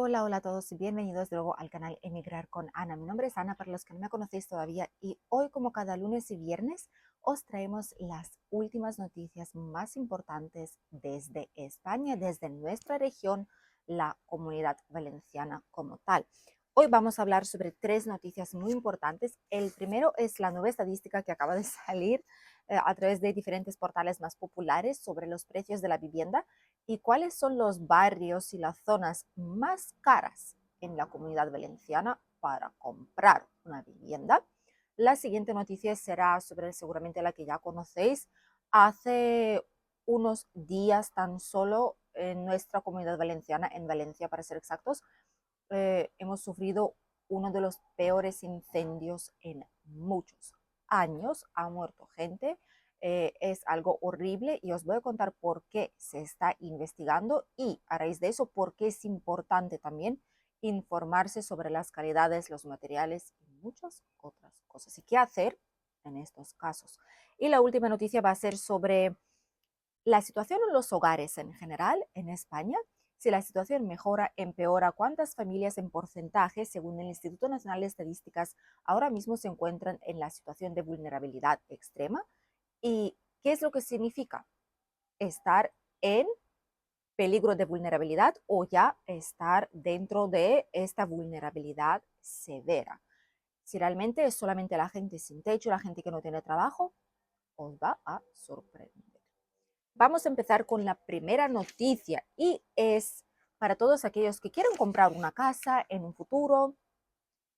Hola, hola a todos y bienvenidos de nuevo al canal Emigrar con Ana. Mi nombre es Ana para los que no me conocéis todavía y hoy, como cada lunes y viernes, os traemos las últimas noticias más importantes desde España, desde nuestra región, la Comunidad Valenciana como tal. Hoy vamos a hablar sobre tres noticias muy importantes. El primero es la nueva estadística que acaba de salir a través de diferentes portales más populares sobre los precios de la vivienda y cuáles son los barrios y las zonas más caras en la Comunidad Valenciana para comprar una vivienda. La siguiente noticia será sobre seguramente la que ya conocéis. Hace unos días tan solo en nuestra Comunidad Valenciana, en Valencia para ser exactos, hemos sufrido uno de los peores incendios en muchos años. Ha muerto gente. Es algo horrible y os voy a contar por qué se está investigando y a raíz de eso por qué es importante también informarse sobre las calidades, los materiales y muchas otras cosas y qué hacer en estos casos. Y la última noticia va a ser sobre la situación en los hogares en general en España, si la situación mejora, empeora, cuántas familias en porcentaje, según el Instituto Nacional de Estadísticas, ahora mismo se encuentran en la situación de vulnerabilidad extrema y qué es lo que significa estar en peligro de vulnerabilidad o ya estar dentro de esta vulnerabilidad severa. Si realmente es solamente la gente sin techo, la gente que no tiene trabajo, os va a sorprender. Vamos a empezar con la primera noticia y es para todos aquellos que quieren comprar una casa en un futuro,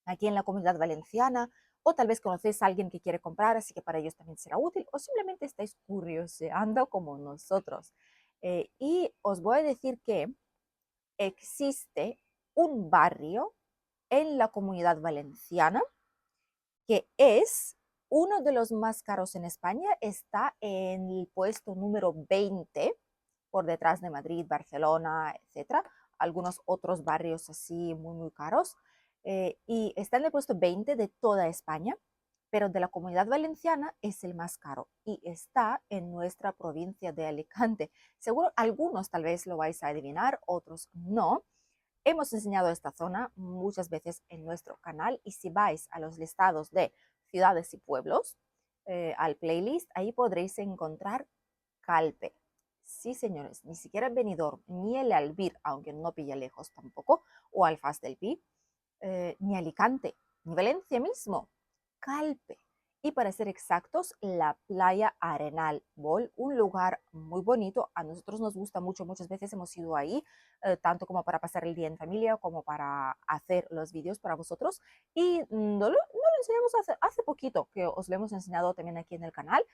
aquí en la Comunidad Valenciana, o tal vez conocéis a alguien que quiere comprar, así que para ellos también será útil, o simplemente estáis curioseando como nosotros. Y os voy a decir que existe un barrio en la Comunidad Valenciana que es uno de los más caros en España, está en el puesto número 20, por detrás de Madrid, Barcelona, etcétera, algunos otros barrios así muy, muy caros, y está en el puesto 20 de toda España, pero de la Comunidad Valenciana es el más caro y está en nuestra provincia de Alicante. Seguro algunos tal vez lo vais a adivinar, otros no. Hemos enseñado esta zona muchas veces en nuestro canal y si vais a los listados de ciudades y pueblos, al playlist, ahí podréis encontrar Calpe. Sí, señores, ni siquiera Benidorm, ni el Albir, aunque no pilla lejos tampoco, o Alfaz del Pi, ni Alicante, ni Valencia mismo, Calpe. Y para ser exactos, la playa Arenal Bol, un lugar muy bonito. A nosotros nos gusta mucho, muchas veces hemos ido ahí, tanto como para pasar el día en familia, como para hacer los vídeos para vosotros. Y no lo enseñamos hace poquito, que os lo hemos enseñado también aquí en el canal.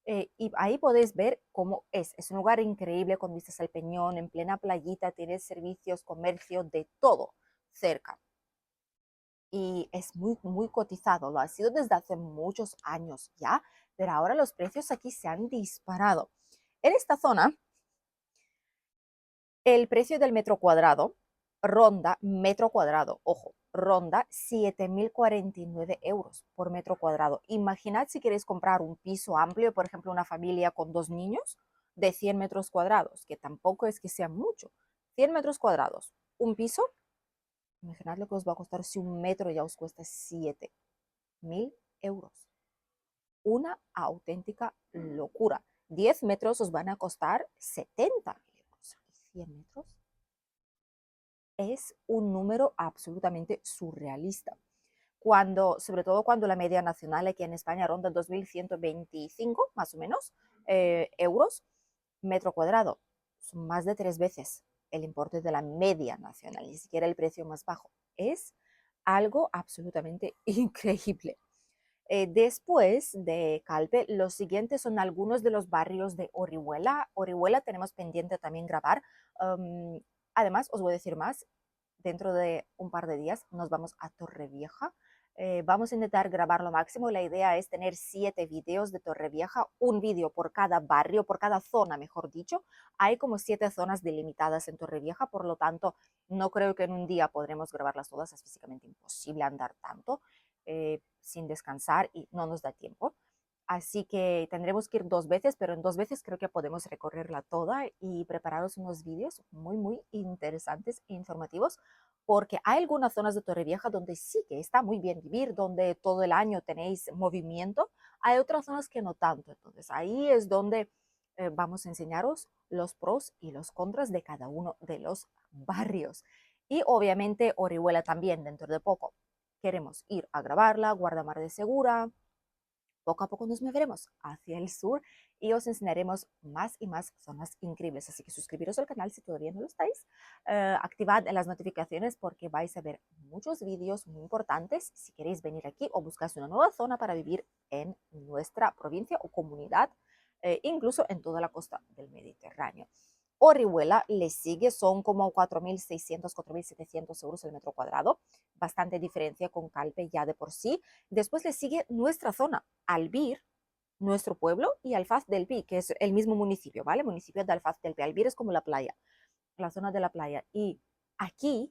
Y ahí podéis ver cómo es. Es un lugar increíble con vistas al Peñón, en plena playita, tiene servicios, comercio, de todo cerca y es muy, muy cotizado. Lo ha sido desde hace muchos años ya, pero ahora los precios aquí se han disparado. En esta zona, el precio del metro cuadrado ronda, metro cuadrado, ojo, ronda 7.049 euros por metro cuadrado. Imaginad si queréis comprar un piso amplio, por ejemplo, una familia con 2 niños de 100 metros cuadrados, que tampoco es que sea mucho. 100 metros cuadrados, un piso. Imaginad lo que os va a costar si un metro ya os cuesta 7.000 euros. Una auténtica locura. 10 metros os van a costar 70.000 euros. 100 metros es un número absolutamente surrealista. Sobre todo cuando la media nacional aquí en España ronda 2.125 más o menos euros metro cuadrado. Son más de 3 veces el importe de la media nacional, ni siquiera el precio más bajo. Es algo absolutamente increíble. Después de Calpe, los siguientes son algunos de los barrios de Orihuela. Orihuela tenemos pendiente también grabar. Además, os voy a decir más. Dentro de un par de días nos vamos a Torrevieja. Vamos a intentar grabar lo máximo. La idea es tener 7 videos de Torrevieja, un vídeo por cada barrio, por cada zona, mejor dicho. Hay como 7 zonas delimitadas en Torrevieja, por lo tanto, no creo que en un día podremos grabarlas todas. Es físicamente imposible andar tanto sin descansar y no nos da tiempo. Así que tendremos que ir 2 veces, pero en 2 veces creo que podemos recorrerla toda y prepararos unos vídeos muy, muy interesantes e informativos porque hay algunas zonas de Torrevieja donde sí que está muy bien vivir, donde todo el año tenéis movimiento, hay otras zonas que no tanto. Entonces ahí es donde vamos a enseñaros los pros y los contras de cada uno de los barrios. Y obviamente Orihuela también dentro de poco. Queremos ir a grabarla, Guardamar de Segura. Poco a poco nos moveremos hacia el sur y os enseñaremos más y más zonas increíbles. Así que suscribiros al canal si todavía no lo estáis. Activad las notificaciones porque vais a ver muchos vídeos muy importantes si queréis venir aquí o buscáis una nueva zona para vivir en nuestra provincia o comunidad, incluso en toda la costa del Mediterráneo. Orihuela le sigue, son como 4.600, 4.700 euros el metro cuadrado, bastante diferencia con Calpe ya de por sí. Después le sigue nuestra zona, Albir, nuestro pueblo, y Alfaz del Pi, que es el mismo municipio, ¿vale? Municipio de Alfaz del Pi. Albir es como la playa, la zona de la playa. Y aquí,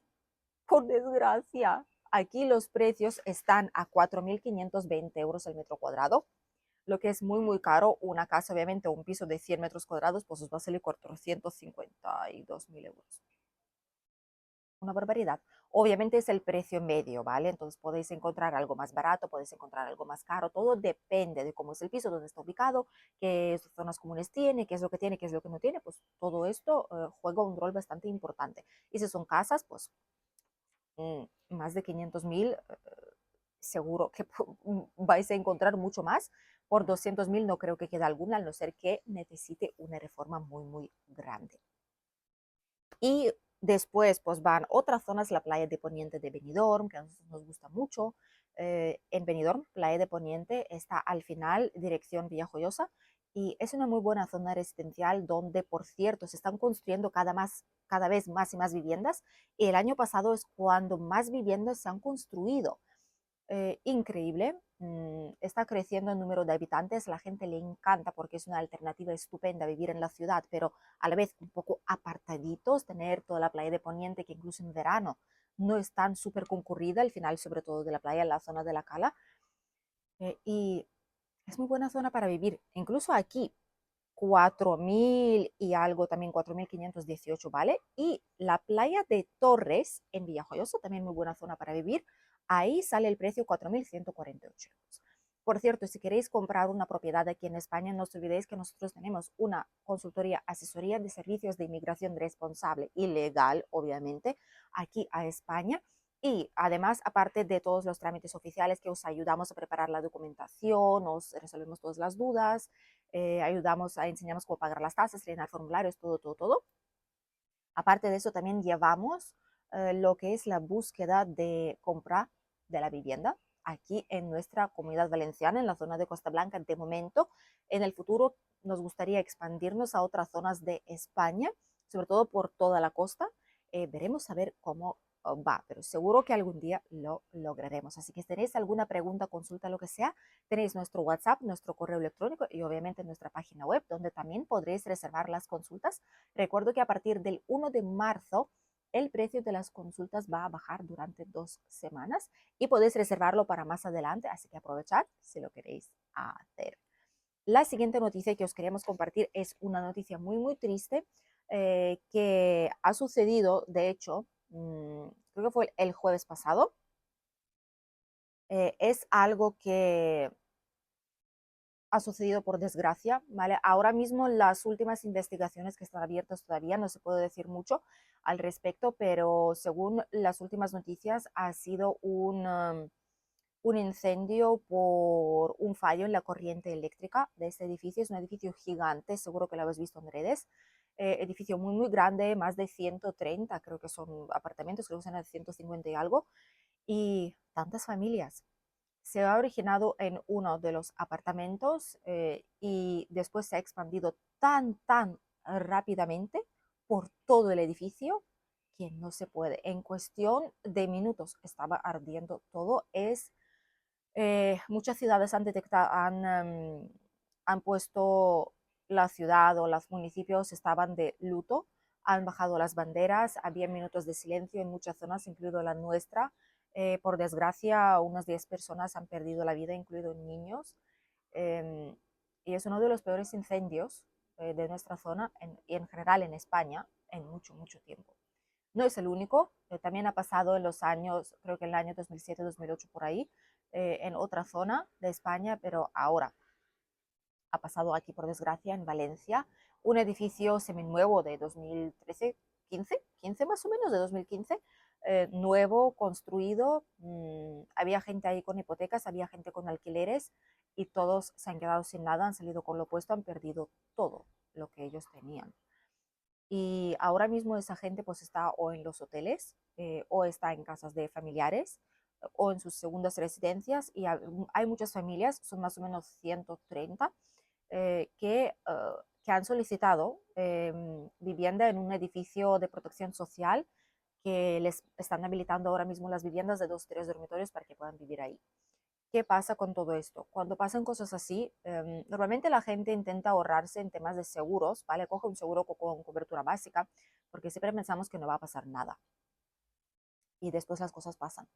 por desgracia, aquí los precios están a 4.520 euros el metro cuadrado, lo que es muy, muy caro. Una casa, obviamente, un piso de 100 metros cuadrados, pues os va a salir 452.000 euros. Una barbaridad. Obviamente es el precio medio, ¿vale? Entonces podéis encontrar algo más barato, podéis encontrar algo más caro, todo depende de cómo es el piso, dónde está ubicado, qué zonas comunes tiene, qué es lo que tiene, qué es lo que no tiene, pues todo esto juega un rol bastante importante. Y si son casas, pues más de 500.000, seguro que vais a encontrar mucho más. Por 200.000 no creo que quede alguna, al no ser que necesite una reforma muy, muy grande. Y después pues van otras zonas, la playa de Poniente de Benidorm, que a nosotros nos gusta mucho. En Benidorm, playa de Poniente, está al final, dirección Villajoyosa, y es una muy buena zona residencial donde, por cierto, se están construyendo cada vez más y más viviendas. Y el año pasado es cuando más viviendas se han construido. Increíble, está creciendo el número de habitantes, la gente le encanta porque es una alternativa estupenda vivir en la ciudad, pero a la vez un poco apartaditos, tener toda la playa de Poniente, que incluso en verano no es tan súper concurrida, al final sobre todo de la playa en la zona de la Cala, y es muy buena zona para vivir. Incluso aquí 4.000 y algo, también 4.518, ¿vale? Y la playa de Torres en Villajoyosa, también muy buena zona para vivir. Ahí sale el precio 4.148 euros. Por cierto, si queréis comprar una propiedad aquí en España, no os olvidéis que nosotros tenemos una consultoría, asesoría de servicios de inmigración responsable y legal, obviamente, aquí a España. Y además, aparte de todos los trámites oficiales que os ayudamos a preparar la documentación, os resolvemos todas las dudas, enseñamos cómo pagar las tasas, rellenar formularios, todo, todo, todo. Aparte de eso, también llevamos lo que es la búsqueda de compra de la vivienda aquí en nuestra comunidad valenciana, en la zona de Costa Blanca, de momento. En el futuro nos gustaría expandirnos a otras zonas de España, sobre todo por toda la costa. Veremos a ver cómo va, pero seguro que algún día lo lograremos. Así que si tenéis alguna pregunta, consulta, lo que sea, tenéis nuestro WhatsApp, nuestro correo electrónico y obviamente nuestra página web, donde también podréis reservar las consultas. Recuerdo que a partir del 1 de marzo el precio de las consultas va a bajar durante 2 semanas y podéis reservarlo para más adelante, así que aprovechad si lo queréis hacer. La siguiente noticia que os queríamos compartir es una noticia muy, muy triste que ha sucedido, de hecho, creo que fue el jueves pasado. Es algo que ha sucedido por desgracia, ¿vale? Ahora mismo las últimas investigaciones que están abiertas todavía no se puede decir mucho al respecto, pero según las últimas noticias ha sido un incendio por un fallo en la corriente eléctrica de este edificio. Es un edificio gigante, seguro que lo habéis visto en redes. Edificio muy, muy grande, más de 130, creo que son apartamentos, creo que son de 150 y algo, y tantas familias. Se ha originado en uno de los apartamentos y después se ha expandido tan rápidamente por todo el edificio que no se puede. En cuestión de minutos estaba ardiendo todo. Muchas ciudades han detectado, han puesto la ciudad o los municipios estaban de luto, han bajado las banderas, había minutos de silencio en muchas zonas, incluido la nuestra. Por desgracia, unas 10 personas han perdido la vida, incluidos niños. Eh, y es uno de los peores incendios de nuestra zona y en general en España en mucho, mucho tiempo. No es el único, también ha pasado en los años, creo que en el año 2007-2008 por ahí, en otra zona de España, pero ahora ha pasado aquí por desgracia en Valencia, un edificio seminuevo de 2013, 15 más o menos, de 2015, nuevo, construido, había gente ahí con hipotecas, había gente con alquileres y todos se han quedado sin nada, han salido con lo opuesto, han perdido todo lo que ellos tenían. Y ahora mismo esa gente pues está o en los hoteles o está en casas de familiares o en sus segundas residencias y hay muchas familias, son más o menos 130, que han solicitado vivienda en un edificio de protección social que les están habilitando ahora mismo las viviendas de 2 o 3 dormitorios para que puedan vivir ahí. ¿Qué pasa con todo esto? Cuando pasan cosas así, normalmente la gente intenta ahorrarse en temas de seguros, ¿vale? Coge un seguro con cobertura básica, porque siempre pensamos que no va a pasar nada y después las cosas pasan.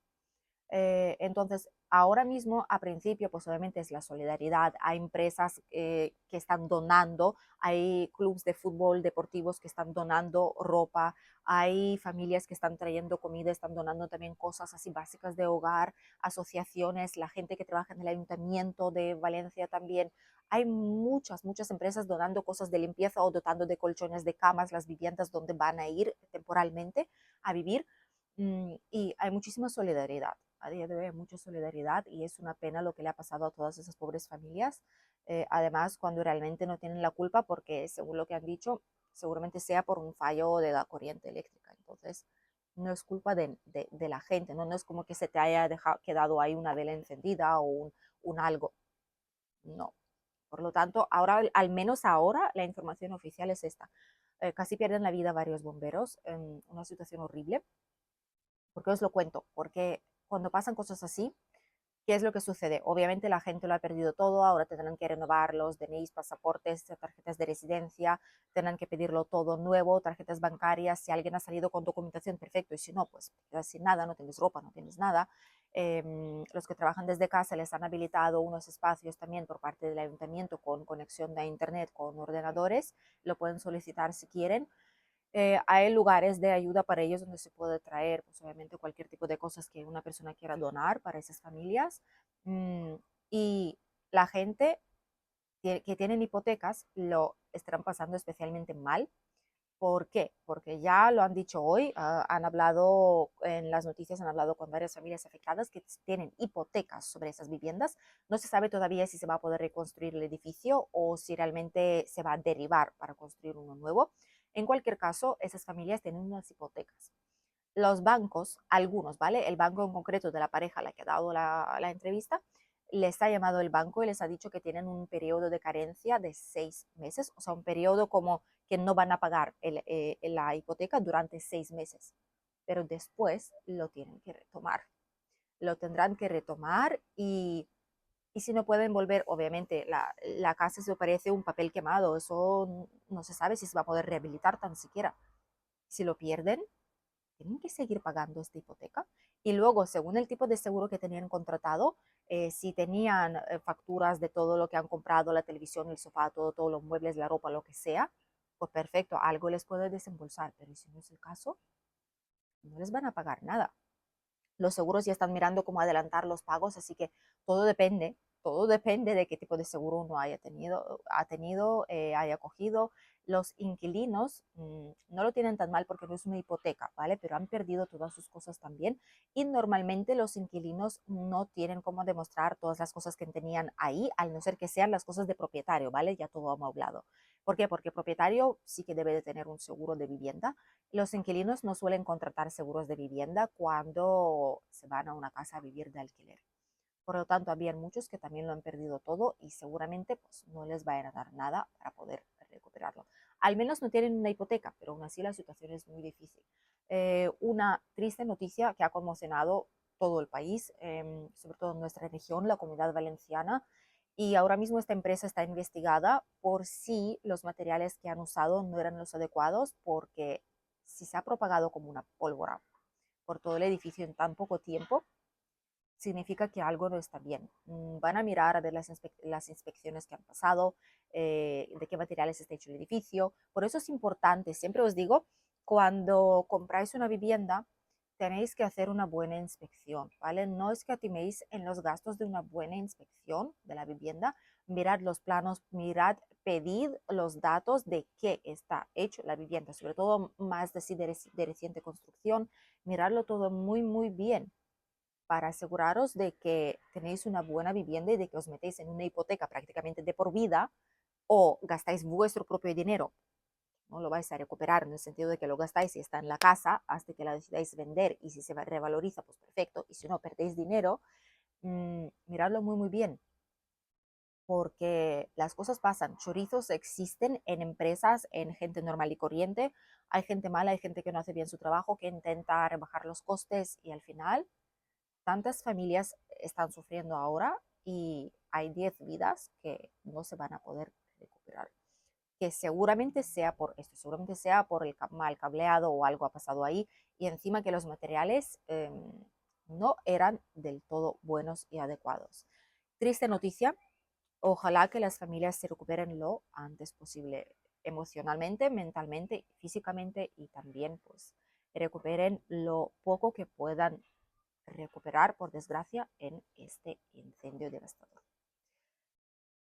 Entonces, ahora mismo, a principio, pues obviamente es la solidaridad. Hay empresas que están donando, hay clubes de fútbol deportivos que están donando ropa, hay familias que están trayendo comida, están donando también cosas así básicas de hogar, asociaciones, la gente que trabaja en el ayuntamiento de Valencia también. Hay muchas empresas donando cosas de limpieza o dotando de colchones de camas las viviendas donde van a ir temporalmente a vivir. Y hay muchísima solidaridad. A día de hoy hay mucha solidaridad y es una pena lo que le ha pasado a todas esas pobres familias. Además, cuando realmente no tienen la culpa, porque según lo que han dicho, seguramente sea por un fallo de la corriente eléctrica. Entonces, no es culpa de la gente, ¿no? No es como que se te haya quedado ahí una vela encendida o un algo. No. Por lo tanto, ahora, al menos ahora, la información oficial es esta. Casi pierden la vida varios bomberos en una situación horrible. ¿Por qué os lo cuento? Porque cuando pasan cosas así, ¿qué es lo que sucede? Obviamente la gente lo ha perdido todo, ahora tendrán que renovar los DNIs, pasaportes, tarjetas de residencia, tendrán que pedirlo todo nuevo, tarjetas bancarias, si alguien ha salido con documentación, perfecto, y si no, pues quedas sin nada, no tienes ropa, no tienes nada. Los que trabajan desde casa les han habilitado unos espacios también por parte del ayuntamiento con conexión de internet, con ordenadores, lo pueden solicitar si quieren. Hay lugares de ayuda para ellos donde se puede traer, pues obviamente cualquier tipo de cosas que una persona quiera donar para esas familias. Mm, y la gente que tienen hipotecas lo estarán pasando especialmente mal. ¿Por qué? Porque ya lo han dicho hoy, han hablado en las noticias, han hablado con varias familias afectadas que tienen hipotecas sobre esas viviendas. No se sabe todavía si se va a poder reconstruir el edificio o si realmente se va a derribar para construir uno nuevo. En cualquier caso, esas familias tienen unas hipotecas. Los bancos, algunos, ¿vale? El banco en concreto de la pareja a la que ha dado la entrevista, les ha llamado el banco y les ha dicho que tienen un periodo de carencia de 6 meses, o sea, un periodo como que no van a pagar la hipoteca durante 6 meses, pero después lo tienen que retomar. Lo tendrán que retomar y si no pueden volver, obviamente la casa se parece un papel quemado, eso no se sabe si se va a poder rehabilitar tan siquiera. Si lo pierden, tienen que seguir pagando esta hipoteca. Y luego, según el tipo de seguro que tenían contratado, si tenían facturas de todo lo que han comprado, la televisión, el sofá, todos los muebles, la ropa, lo que sea, pues perfecto, algo les puede desembolsar, pero si no es el caso, no les van a pagar nada. Los seguros ya están mirando cómo adelantar los pagos, así que todo depende de qué tipo de seguro uno haya cogido. Los inquilinos no lo tienen tan mal porque no es una hipoteca, ¿vale? Pero han perdido todas sus cosas también y normalmente los inquilinos no tienen cómo demostrar todas las cosas que tenían ahí, al no ser que sean las cosas de propietario, ¿vale? Ya todo amoblado. ¿Por qué? Porque el propietario sí que debe de tener un seguro de vivienda. Los inquilinos no suelen contratar seguros de vivienda cuando se van a una casa a vivir de alquiler. Por lo tanto, habían muchos que también lo han perdido todo y seguramente pues, no les vayan a dar nada para poder recuperarlo. Al menos no tienen una hipoteca, pero aún así la situación es muy difícil. Una triste noticia que ha conmocionado todo el país, sobre todo en nuestra región, la Comunidad Valenciana, y ahora mismo esta empresa está investigada por si los materiales que han usado no eran los adecuados, porque si se ha propagado como una pólvora por todo el edificio en tan poco tiempo, significa que algo no está bien. Van a mirar a ver las inspecciones que han pasado, de qué materiales está hecho el edificio. Por eso es importante, siempre os digo, cuando compráis una vivienda, tenéis que hacer una buena inspección, ¿vale? No escatiméis en los gastos de una buena inspección de la vivienda. Mirad los planos, mirad, pedid los datos de qué está hecho la vivienda, sobre todo más de reciente construcción. Miradlo todo muy, muy bien para aseguraros de que tenéis una buena vivienda y de que os metéis en una hipoteca prácticamente de por vida o gastáis vuestro propio dinero, no lo vais a recuperar en el sentido de que lo gastáis y está en la casa hasta que la decidáis vender, y si se revaloriza, pues perfecto, y si no, perdéis dinero. Miradlo muy, muy bien, porque las cosas pasan. Chorizos existen en empresas, en gente normal y corriente. Hay gente mala, hay gente que no hace bien su trabajo, que intenta rebajar los costes, y al final tantas familias están sufriendo ahora y hay 10 vidas que no se van a poder recuperar, que seguramente sea por esto, seguramente sea por el mal cableado o algo ha pasado ahí, y encima que los materiales no eran del todo buenos y adecuados. Triste noticia, ojalá que las familias se recuperen lo antes posible, emocionalmente, mentalmente, físicamente, y también pues recuperen lo poco que puedan recuperar, por desgracia, en este incendio devastador.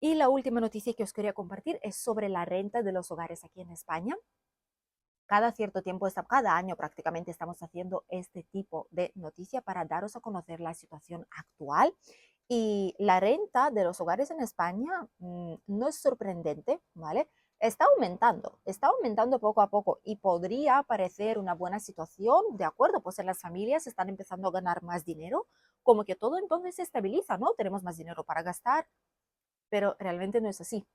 Y la última noticia que os quería compartir es sobre la renta de los hogares aquí en España. Cada cierto tiempo, cada año prácticamente, estamos haciendo este tipo de noticia para daros a conocer la situación actual. Y la renta de los hogares en España no es sorprendente, ¿vale? Está aumentando poco a poco, y podría parecer una buena situación, de acuerdo, pues en las familias están empezando a ganar más dinero, como que todo entonces se estabiliza, ¿no? Tenemos más dinero para gastar, pero realmente no es así.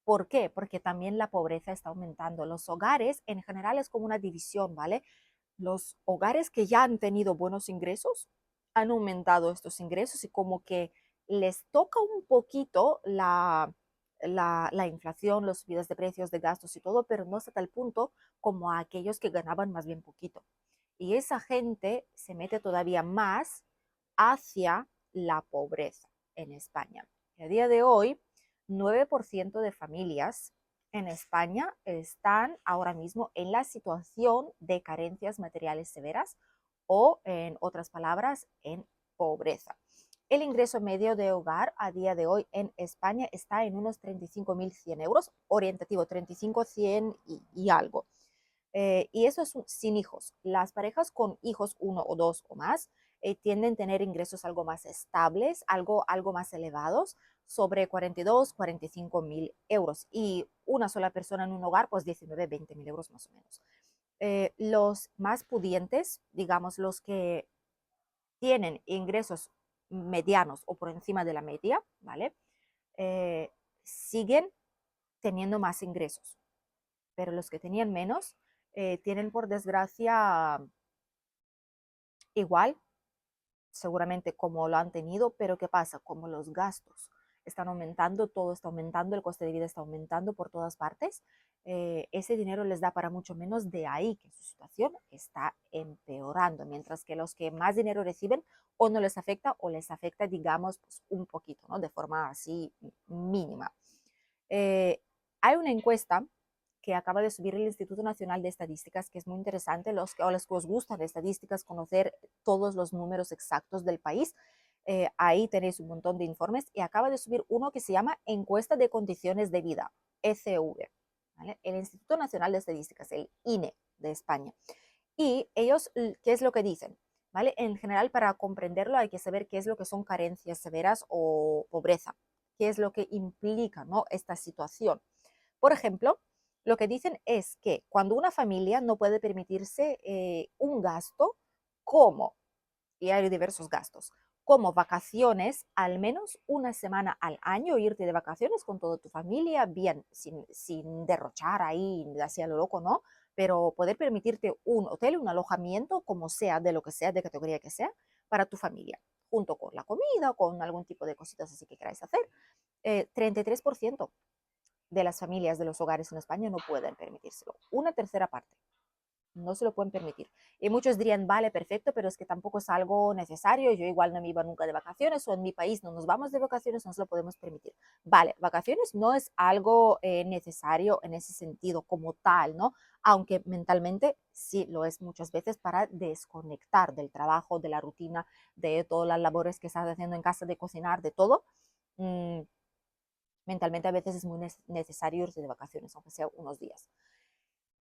¿Por qué? Porque también la pobreza está aumentando. Los hogares en general es como una división, ¿vale? Los hogares que ya han tenido buenos ingresos han aumentado estos ingresos, y como que les toca un poquito la inflación, las subidas de precios, de gastos y todo, pero no hasta tal punto como a aquellos que ganaban más bien poquito. Y esa gente se mete todavía más hacia la pobreza en España. Y a día de hoy, 9% de familias en España están ahora mismo en la situación de carencias materiales severas, o, en otras palabras, en pobreza. El ingreso medio de hogar a día de hoy en España está en unos 35.100 euros, orientativo 35.100 y algo. Y eso es sin hijos. Las parejas con hijos, uno o dos o más, tienden a tener ingresos algo más estables, algo más elevados, sobre 42, 45.000 euros. Y una sola persona en un hogar, pues 19, 20.000 euros más o menos. Los más pudientes, digamos, los que tienen ingresos medianos o por encima de la media, ¿vale? Siguen teniendo más ingresos, pero los que tenían menos tienen, por desgracia, igual, seguramente como lo han tenido, pero ¿qué pasa? Como los gastos están aumentando, todo está aumentando, el coste de vida está aumentando por todas partes, ese dinero les da para mucho menos, de ahí que su situación está empeorando, mientras que los que más dinero reciben o no les afecta, o les afecta, digamos, pues un poquito, ¿no? De forma así mínima. Hay una encuesta que acaba de subir el Instituto Nacional de Estadísticas, que es muy interesante. Los que os gustan las estadísticas, conocer todos los números exactos del país, ahí tenéis un montón de informes, y acaba de subir uno que se llama Encuesta de Condiciones de Vida, ECV, ¿vale? El Instituto Nacional de Estadísticas, el INE de España. Y ellos, ¿qué es lo que dicen? ¿Vale? En general, para comprenderlo hay que saber qué es lo que son carencias severas o pobreza, qué es lo que implica, ¿no?, esta situación. Por ejemplo, lo que dicen es que cuando una familia no puede permitirse un gasto como, y hay diversos gastos, como vacaciones, al menos una semana al año, irte de vacaciones con toda tu familia, bien, sin derrochar ahí, así a lo loco, ¿no? Pero poder permitirte un hotel, un alojamiento, como sea, de lo que sea, de categoría que sea, para tu familia, junto con la comida, con algún tipo de cositas así que queráis hacer. 33% de las familias de los hogares en España no pueden permitírselo. Una tercera parte. no se lo pueden permitir. Y muchos dirían, vale, perfecto, pero es que tampoco es algo necesario, yo igual no me iba nunca de vacaciones o en mi país no nos vamos de vacaciones, no se lo podemos permitir. Vale, vacaciones no es algo necesario en ese sentido como tal, ¿no? Aunque mentalmente sí lo es muchas veces para desconectar del trabajo, de la rutina, de todas las labores que estás haciendo en casa, de cocinar, de todo. Mm, mentalmente a veces es muy necesario irse de vacaciones, aunque sea unos días.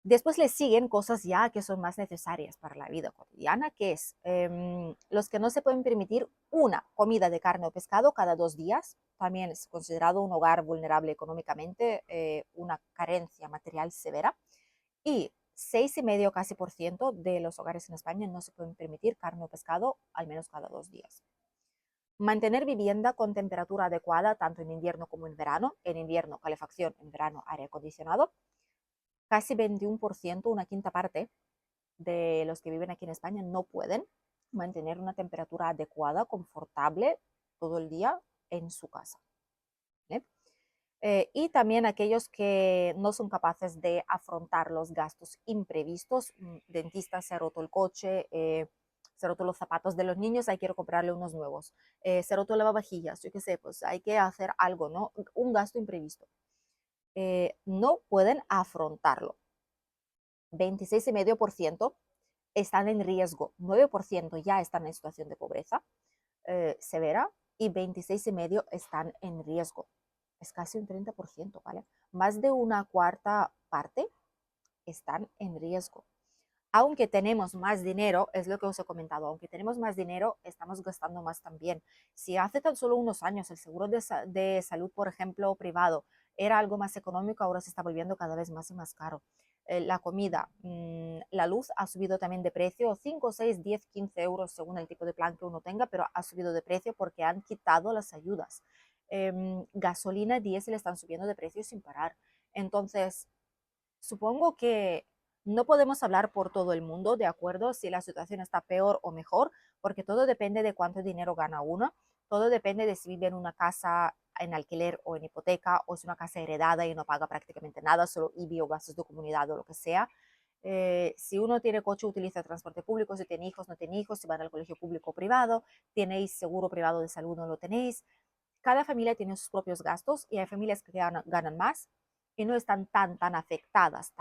Después le siguen cosas ya que son más necesarias para la vida cotidiana, que es los que no se pueden permitir una comida de carne o pescado cada 2 días. También es considerado un hogar vulnerable económicamente, una carencia material severa. Y 6,5 casi por ciento de los hogares en España no se pueden permitir carne o pescado al menos cada 2 días. Mantener vivienda con temperatura adecuada tanto en invierno como en verano. En invierno, calefacción; en verano, aire acondicionado. Casi 21%, una quinta parte de los que viven aquí en España no pueden mantener una temperatura adecuada, confortable todo el día en su casa. ¿Vale? Y también aquellos que no son capaces de afrontar los gastos imprevistos. Dentista, se ha roto el coche, se ha roto los zapatos de los niños, hay que comprarle unos nuevos. Se ha roto el lavavajillas, yo qué sé, pues hay que hacer algo, ¿no? Un gasto imprevisto. No pueden afrontarlo. 26,5% están en riesgo, 9% ya están en situación de pobreza severa y 26,5% están en riesgo. Es casi un 30%, ¿vale? Más de una cuarta parte están en riesgo. Aunque tenemos más dinero, es lo que os he comentado, aunque tenemos más dinero, estamos gastando más también. Si hace tan solo unos años el seguro de salud, por ejemplo, privado, era algo más económico, ahora se está volviendo cada vez más y más caro. La comida, la luz ha subido también de precio, 5, 6, 10, 15 euros según el tipo de plan que uno tenga, pero ha subido de precio porque han quitado las ayudas. Gasolina, diésel están subiendo de precio sin parar. Entonces, supongo que no podemos hablar por todo el mundo, ¿de acuerdo? Si la situación está peor o mejor, porque todo depende de cuánto dinero gana uno, todo depende de si vive en una casa en alquiler o en hipoteca, o es una casa heredada y no paga prácticamente nada, solo IBI o gastos de comunidad o lo que sea. Si uno tiene coche, utiliza transporte público; si tiene hijos, no tiene hijos; si van al colegio público o privado; tenéis seguro privado de salud, no lo tenéis. Cada familia tiene sus propios gastos y hay familias que ganan más y no están tan afectadas,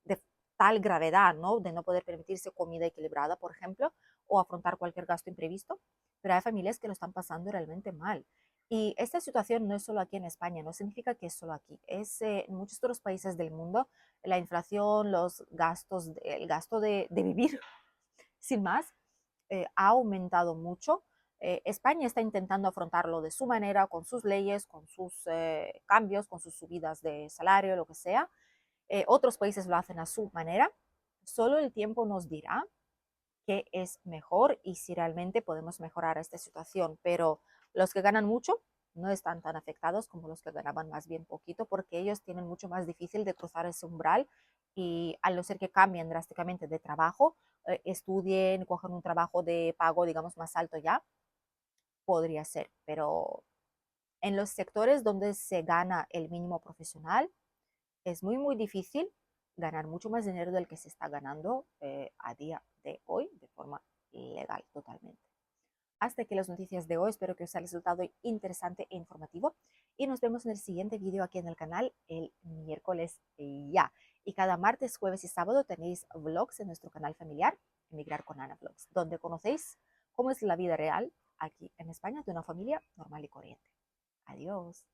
de tal gravedad, ¿no? De no poder permitirse comida equilibrada, por ejemplo, o afrontar cualquier gasto imprevisto, pero hay familias que lo están pasando realmente mal. Y esta situación no es solo aquí en España, no significa que es solo aquí, es en muchos otros países del mundo. La inflación, los gastos, el gasto de vivir, sin más, ha aumentado mucho. España está intentando afrontarlo de su manera, con sus leyes, con sus cambios, con sus subidas de salario, lo que sea. Otros países lo hacen a su manera. Solo el tiempo nos dirá qué es mejor y si realmente podemos mejorar esta situación. Pero los que ganan mucho no están tan afectados como los que ganaban más bien poquito, porque ellos tienen mucho más difícil de cruzar ese umbral y al no ser que cambien drásticamente de trabajo, estudien, cojan un trabajo de pago, digamos, más alto ya, podría ser. Pero en los sectores donde se gana el mínimo profesional, es muy difícil ganar mucho más dinero del que se está ganando a día de hoy de forma legal totalmente. Hasta aquí las noticias de hoy, espero que os haya resultado interesante e informativo y nos vemos en el siguiente video aquí en el canal el miércoles ya. Y cada martes, jueves y sábado tenéis vlogs en nuestro canal familiar, Emigrar con Ana Vlogs, donde conocéis cómo es la vida real aquí en España de una familia normal y corriente. Adiós.